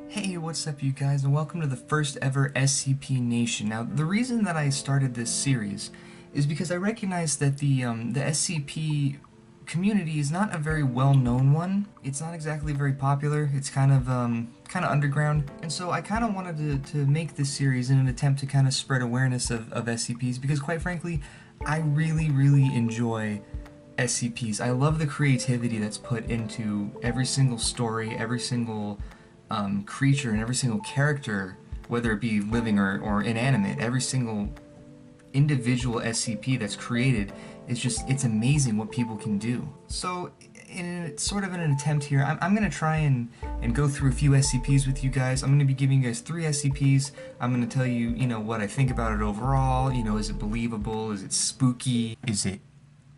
Hey, what's up you guys, and welcome to the first ever SCPNation. Now, the reason that I started this series is because I recognize that the SCP community is not a very well-known one. It's not exactly very popular. It's kind of underground. And so I kind of wanted to make this series in an attempt to kind of spread awareness of SCPs, because quite frankly, I really enjoy SCPs. I love the creativity that's put into every single story, every single creature, and every single character, whether it be living or inanimate. Every single individual SCP that's created is just, it's amazing what people can do. So in sort of an attempt here, I'm going to try and go through a few SCPs with you guys. I'm going to be giving you guys 3 SCPs. I'm going to tell you, what I think about it overall. Is it believable? Is it spooky? Is it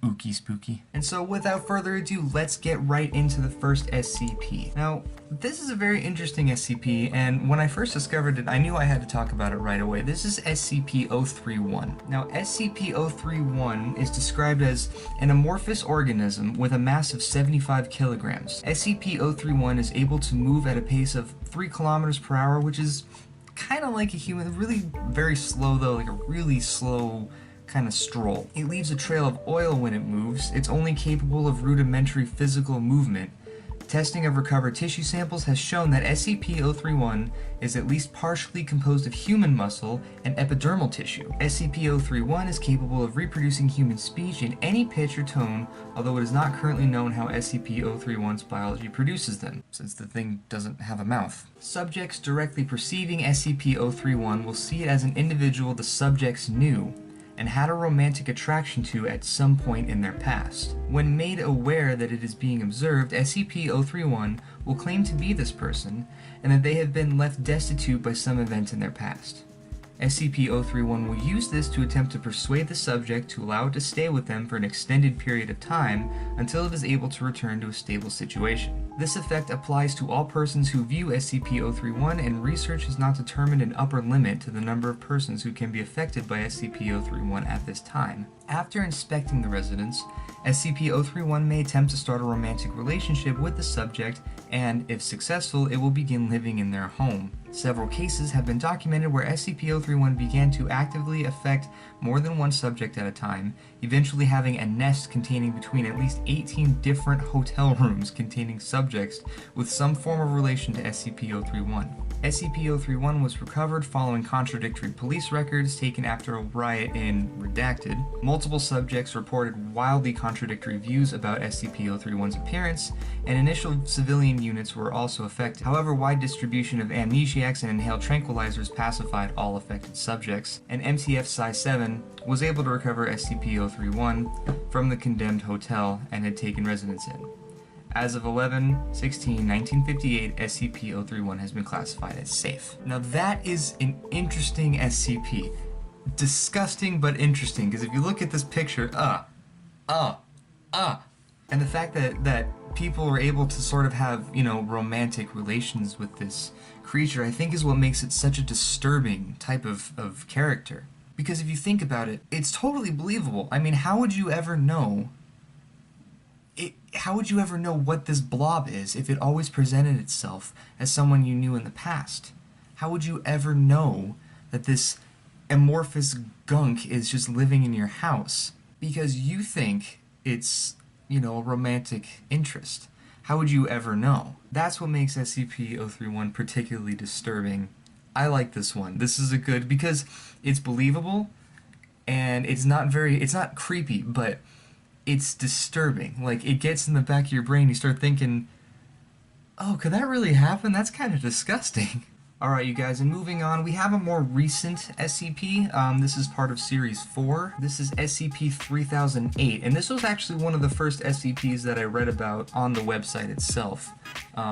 ooky spooky? And so without further ado, let's get right into the first SCP. Now, this is a very interesting SCP, and when I first discovered it, I knew I had to talk about it right away. This is SCP-031. Now, SCP-031 is described as an amorphous organism with a mass of 75 kilograms. SCP-031 is able to move at a pace of 3 kilometers per hour, which is kind of like a human, really very slow though, like a really slow kind of stroll. It leaves a trail of oil when it moves. It's only capable of rudimentary physical movement. Testing of recovered tissue samples has shown that SCP-031 is at least partially composed of human muscle and epidermal tissue. SCP-031 is capable of reproducing human speech in any pitch or tone, although it is not currently known how SCP-031's biology produces them, since the thing doesn't have a mouth. Subjects directly perceiving SCP-031 will see it as an individual the subjects knew and had a romantic attraction to at some point in their past. When made aware that it is being observed, SCP-031 will claim to be this person, and that they have been left destitute by some event in their past. SCP-031 will use this to attempt to persuade the subject to allow it to stay with them for an extended period of time until it is able to return to a stable situation. This effect applies to all persons who view SCP-031, and research has not determined an upper limit to the number of persons who can be affected by SCP-031 at this time. After inspecting the residence, SCP-031 may attempt to start a romantic relationship with the subject, and, if successful, it will begin living in their home. Several cases have been documented where SCP-031 began to actively affect more than one subject at a time, eventually having a nest containing between at least 18 different hotel rooms containing subjects with some form of relation to SCP-031. SCP-031 was recovered following contradictory police records taken after a riot in Redacted. Multiple subjects reported wildly contradictory views about SCP-031's appearance, and initial civilian units were also affected. However, wide distribution of amnesiacs and inhaled tranquilizers pacified all affected subjects, and MTF Psi-7 was able to recover SCP-031 from the condemned hotel and had taken residence in. As of 11/16/1958, SCP-031 has been classified as safe. Now that is an interesting SCP. Disgusting but interesting, because if you look at this picture, and the fact that people were able to sort of have, romantic relations with this creature, I think is what makes it such a disturbing type of character. Because if you think about it, it's totally believable. I mean, how would you ever know what this blob is if it always presented itself as someone you knew in the past? How would you ever know that this amorphous gunk is just living in your house because you think it's, a romantic interest? How would you ever know? That's what makes SCP-031 particularly disturbing. I like this one. This is a good, because it's believable, and it's not creepy, but it's disturbing. Like, it gets in the back of your brain. You start thinking, oh, could that really happen? That's kind of disgusting. Alright, you guys, and moving on, we have a more recent SCP. This is part of Series 4. This is SCP-3008, and this was actually one of the first SCPs that I read about on the website itself.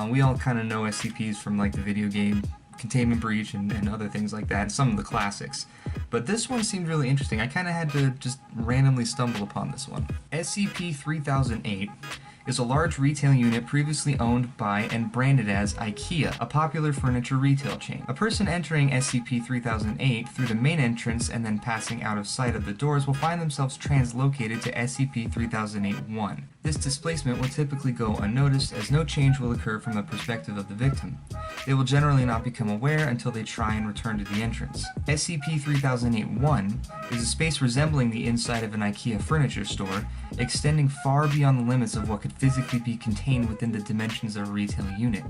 We all kind of know SCPs from, like, the video game Containment Breach and other things like that, and some of the classics. But this one seemed really interesting. I kind of had to just randomly stumble upon this one. SCP-3008 is a large retail unit previously owned by and branded as IKEA, a popular furniture retail chain. A person entering SCP-3008 through the main entrance and then passing out of sight of the doors will find themselves translocated to SCP-3008-1. This displacement will typically go unnoticed, as no change will occur from the perspective of the victim. They will generally not become aware until they try and return to the entrance. SCP-3008-1 is a space resembling the inside of an IKEA furniture store, extending far beyond the limits of what could physically be contained within the dimensions of a retail unit.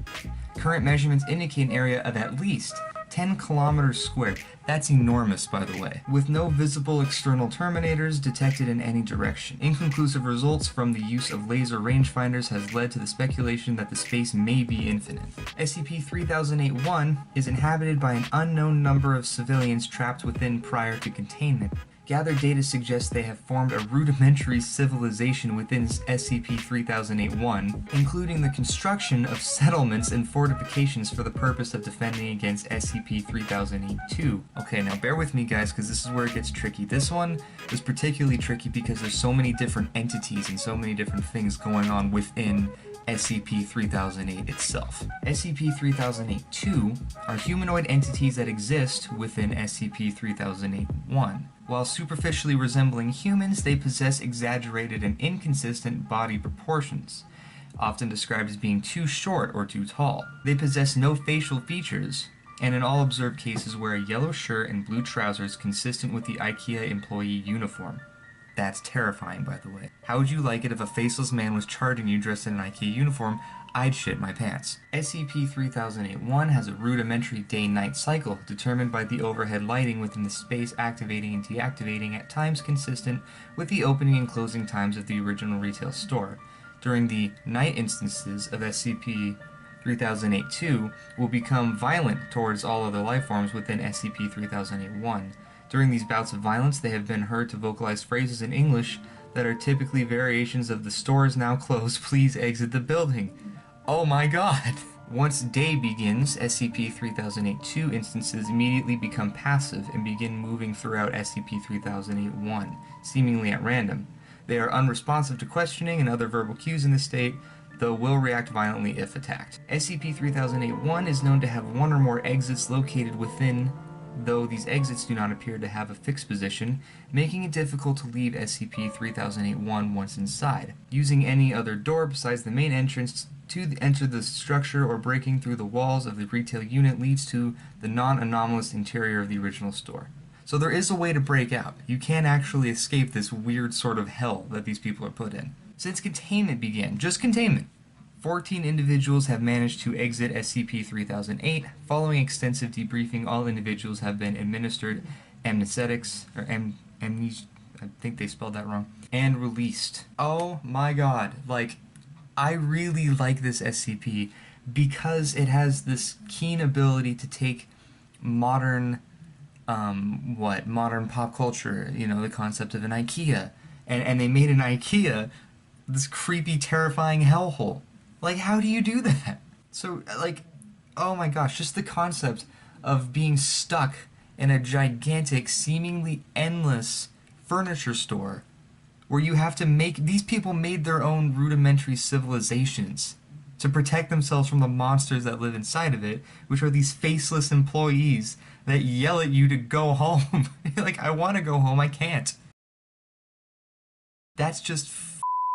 Current measurements indicate an area of at least 10 kilometers squared. That's enormous, by the way, with no visible external terminators detected in any direction. Inconclusive results from the use of laser rangefinders has led to the speculation that the space may be infinite. SCP-3008-1 is inhabited by an unknown number of civilians trapped within prior to containment. Gathered data suggests they have formed a rudimentary civilization within SCP-3008-1, including the construction of settlements and fortifications for the purpose of defending against SCP-3008-2. Okay, now bear with me guys, because this is where it gets tricky. This one is particularly tricky because there's so many different entities and so many different things going on within SCP-3008 itself. SCP-3008-2 are humanoid entities that exist within SCP-3008-1. While superficially resembling humans, they possess exaggerated and inconsistent body proportions, often described as being too short or too tall. They possess no facial features, and in all observed cases wear a yellow shirt and blue trousers consistent with the IKEA employee uniform. That's terrifying, by the way. How would you like it if a faceless man was charging you dressed in an IKEA uniform? I'd shit my pants. SCP-3008-1 has a rudimentary day-night cycle determined by the overhead lighting within the space activating and deactivating at times consistent with the opening and closing times of the original retail store. During the night instances of SCP-3008-2 will become violent towards all other lifeforms within SCP-3008-1. During these bouts of violence, they have been heard to vocalize phrases in English that are typically variations of "the store is now closed, please exit the building." Oh my god! Once day begins, SCP-3008-2 instances immediately become passive and begin moving throughout SCP-3008-1, seemingly at random. They are unresponsive to questioning and other verbal cues in this state, though will react violently if attacked. SCP-3008-1 is known to have one or more exits located within, though these exits do not appear to have a fixed position, making it difficult to leave SCP-3008-1 once inside. Using any other door besides the main entrance to enter the structure or breaking through the walls of the retail unit leads to the non-anomalous interior of the original store. So there is a way to break out. You can actually escape this weird sort of hell that these people are put in. Since containment began, just containment, 14 individuals have managed to exit SCP-3008. Following extensive debriefing, all individuals have been administered amnesetics, or amnesia, I think they spelled that wrong, and released. Oh my god, like, I really like this SCP because it has this keen ability to take modern, modern pop culture, you know, the concept of an IKEA, and they made an IKEA this creepy, terrifying hellhole. Like, how do you do that? So, like, oh my gosh, just the concept of being stuck in a gigantic, seemingly endless furniture store where you have to make, these people made their own rudimentary civilizations to protect themselves from the monsters that live inside of it, which are these faceless employees that yell at you to go home. You're like, I want to go home, I can't. That's just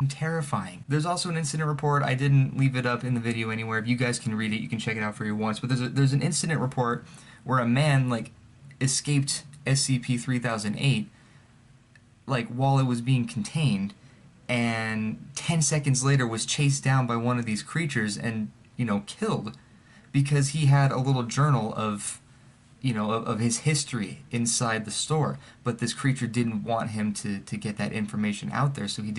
terrifying. There's also an incident report. I didn't leave it up in the video anywhere. If you guys can read it, you can check it out for your wants. But there's an incident report where a man, like, escaped SCP-3008, like, while it was being contained, and 10 seconds later was chased down by one of these creatures and, you know, killed because he had a little journal of, you know, of his history inside the store, but this creature didn't want him to get that information out there, so he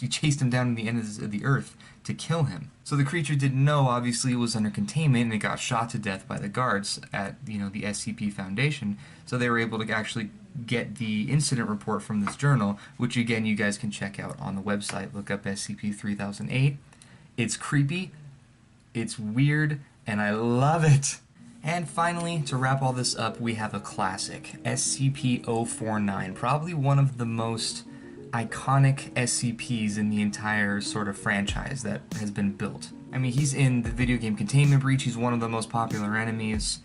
chased him down to the end of the earth to kill him. So the creature didn't know, obviously it was under containment, and it got shot to death by the guards at, you know, the SCP Foundation, so they were able to actually get the incident report from this journal, which again you guys can check out on the website. Look up SCP-3008. It's creepy, it's weird, and I love it! And finally, to wrap all this up, we have a classic, SCP-049, probably one of the most iconic SCPs in the entire sort of franchise that has been built. I mean, he's in the video game Containment Breach, he's one of the most popular enemies,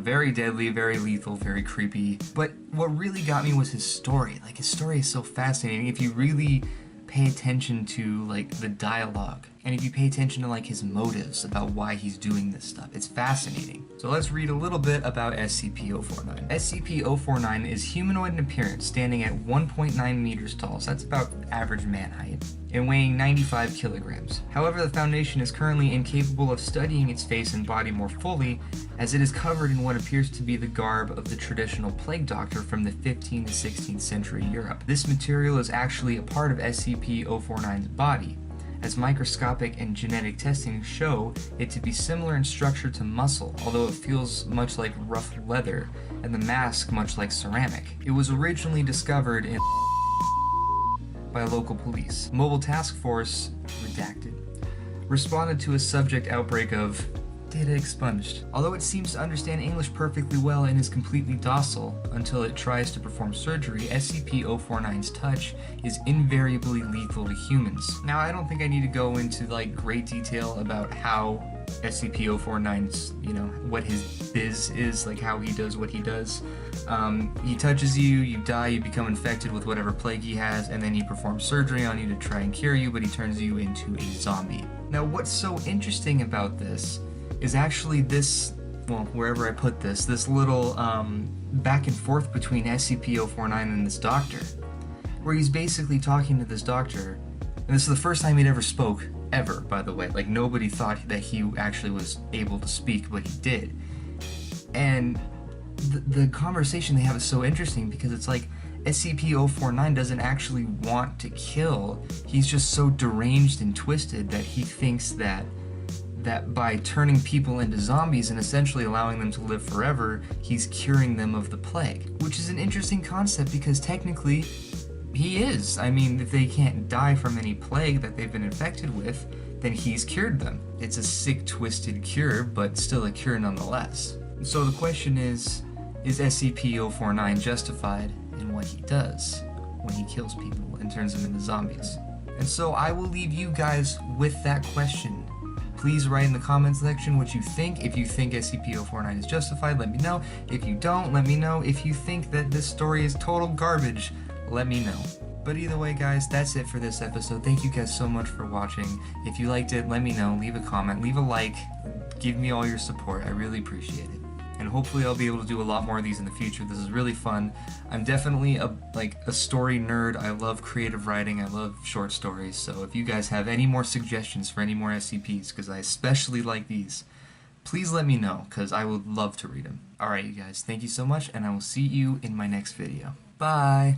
very deadly, very lethal, very creepy. But what really got me was his story. Like, his story is so fascinating. If you really pay attention to, like, the dialogue, and if you pay attention to, like, his motives about why he's doing this stuff, it's fascinating. So let's read a little bit about SCP-049. SCP-049 is humanoid in appearance, standing at 1.9 meters tall, so that's about average man height, and weighing 95 kilograms. However, the Foundation is currently incapable of studying its face and body more fully, as it is covered in what appears to be the garb of the traditional plague doctor from the 15th to 16th century Europe. This material is actually a part of SCP-049's body, as microscopic and genetic testing show it to be similar in structure to muscle, although it feels much like rough leather, and the mask much like ceramic. It was originally discovered in by local police. Mobile Task Force, redacted, responded to a subject outbreak of data expunged. Although it seems to understand English perfectly well and is completely docile until it tries to perform surgery, SCP-049's touch is invariably lethal to humans. Now, I don't think I need to go into like great detail about how SCP-049's, what his biz is, like how he does what he does. He touches you, you die, you become infected with whatever plague he has, and then he performs surgery on you to try and cure you, but he turns you into a zombie. Now, what's so interesting about this is actually this, well, wherever I put this little back and forth between SCP-049 and this doctor, where he's basically talking to this doctor, and this is the first time he'd ever spoke, ever, by the way. Like, nobody thought that he actually was able to speak, but he did. And the conversation they have is so interesting because it's like SCP-049 doesn't actually want to kill. He's just so deranged and twisted that he thinks that by turning people into zombies and essentially allowing them to live forever, he's curing them of the plague. Which is an interesting concept because technically, he is. I mean, if they can't die from any plague that they've been infected with, then he's cured them. It's a sick, twisted cure, but still a cure nonetheless. So the question is SCP-049 justified in what he does when he kills people and turns them into zombies? And so I will leave you guys with that question. Please write in the comments section what you think. If you think SCP-049 is justified, let me know. If you don't, let me know. If you think that this story is total garbage, let me know. But either way, guys, that's it for this episode. Thank you guys so much for watching. If you liked it, let me know. Leave a comment, leave a like, give me all your support. I really appreciate it. And hopefully I'll be able to do a lot more of these in the future. This is really fun. I'm definitely a story nerd. I love creative writing. I love short stories. So if you guys have any more suggestions for any more SCPs, because I especially like these, please let me know, because I would love to read them. Alright, you guys, thank you so much, and I will see you in my next video. Bye!